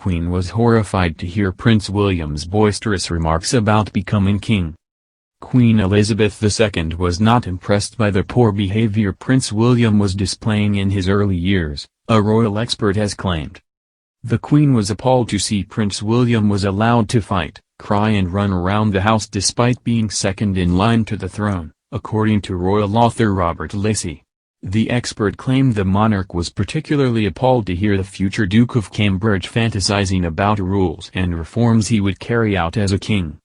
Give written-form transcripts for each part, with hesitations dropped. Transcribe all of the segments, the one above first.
Queen was horrified to hear Prince William's boisterous remarks about becoming king. Queen Elizabeth II was not impressed by the poor behavior Prince William was displaying in his early years, a royal expert has claimed. The Queen was appalled to see Prince William was allowed to fight, cry and run around the house despite being second in line to the throne, according to royal author Robert Lacey. The expert claimed the monarch was particularly appalled to hear the future Duke of Cambridge fantasizing about rules and reforms he would carry out as a king.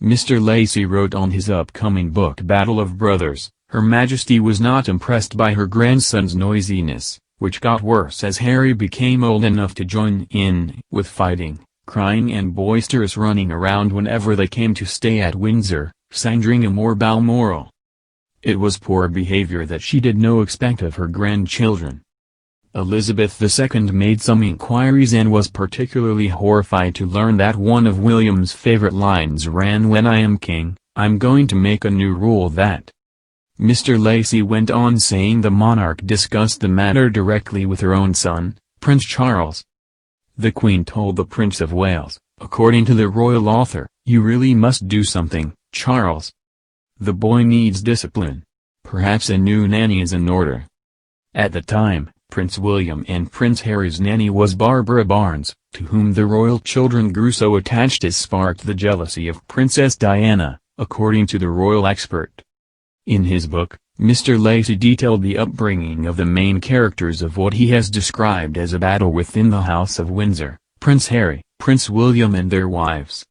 Mr. Lacey wrote on his upcoming book Battle of Brothers, Her Majesty was not impressed by her grandson's noisiness, which got worse as Harry became old enough to join in with fighting, crying and boisterous running around whenever they came to stay at Windsor, Sandringham or Balmoral. It was poor behavior that she did not expect of her grandchildren. Elizabeth II made some inquiries and was particularly horrified to learn that one of William's favorite lines ran, "When I am king, I'm going to make a new rule that." Mr. Lacey went on saying the monarch discussed the matter directly with her own son, Prince Charles. The Queen told the Prince of Wales, according to the royal author, "You really must do something, Charles. The boy needs discipline. Perhaps a new nanny is in order." At the time, Prince William and Prince Harry's nanny was Barbara Barnes, to whom the royal children grew so attached as sparked the jealousy of Princess Diana, according to the royal expert. In his book, Mr. Lacey detailed the upbringing of the main characters of what he has described as a battle within the House of Windsor, Prince Harry, Prince William and their wives.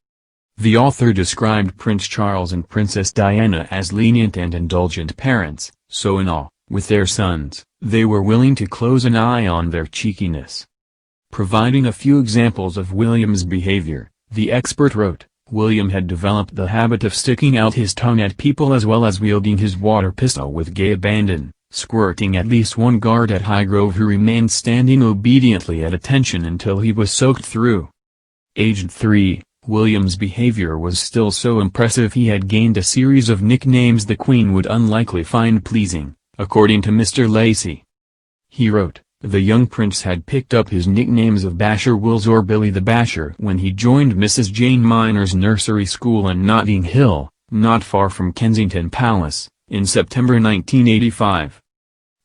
The author described Prince Charles and Princess Diana as lenient and indulgent parents, so in all, with their sons, they were willing to close an eye on their cheekiness. Providing a few examples of William's behavior, the expert wrote, William had developed the habit of sticking out his tongue at people as well as wielding his water pistol with gay abandon, squirting at least one guard at Highgrove who remained standing obediently at attention until he was soaked through. Aged 3, William's behavior was still so impressive he had gained a series of nicknames the Queen would unlikely find pleasing, according to Mr. Lacey. He wrote, the young prince had picked up his nicknames of Basher Wills or Billy the Basher when he joined Mrs. Jane Minor's nursery school in Notting Hill, not far from Kensington Palace, in September 1985.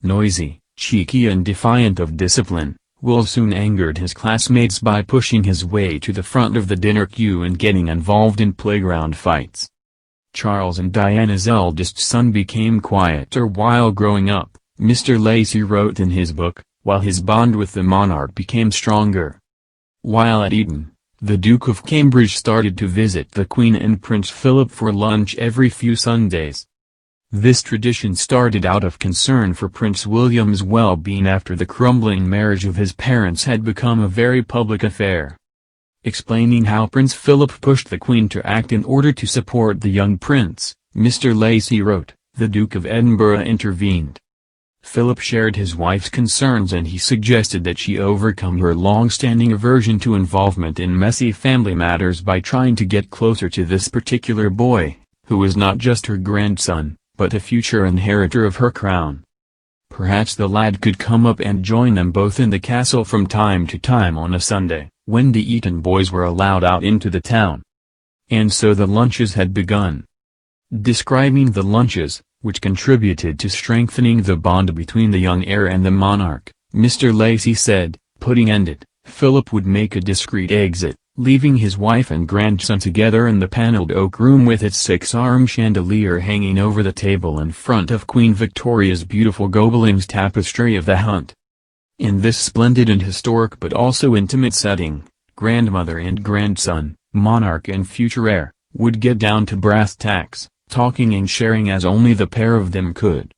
Noisy, cheeky and defiant of discipline, Will soon angered his classmates by pushing his way to the front of the dinner queue and getting involved in playground fights. Charles and Diana's eldest son became quieter while growing up, Mr. Lacey wrote in his book, while his bond with the monarch became stronger. While at Eton, the Duke of Cambridge started to visit the Queen and Prince Philip for lunch every few Sundays. This tradition started out of concern for Prince William's well-being after the crumbling marriage of his parents had become a very public affair. Explaining how Prince Philip pushed the Queen to act in order to support the young prince, Mr. Lacey wrote, the Duke of Edinburgh intervened. Philip shared his wife's concerns and he suggested that she overcome her long-standing aversion to involvement in messy family matters by trying to get closer to this particular boy, who was not just her grandson, but a future inheritor of her crown. Perhaps the lad could come up and join them both in the castle from time to time on a Sunday, when the Eton boys were allowed out into the town. And so the lunches had begun. Describing the lunches, which contributed to strengthening the bond between the young heir and the monarch, Mr. Lacey said, putting ended, Philip would make a discreet exit, leaving his wife and grandson together in the panelled oak room with its six-arm chandelier hanging over the table in front of Queen Victoria's beautiful Gobelins tapestry of the hunt. In this splendid and historic but also intimate setting, grandmother and grandson, monarch and future heir, would get down to brass tacks, talking and sharing as only the pair of them could.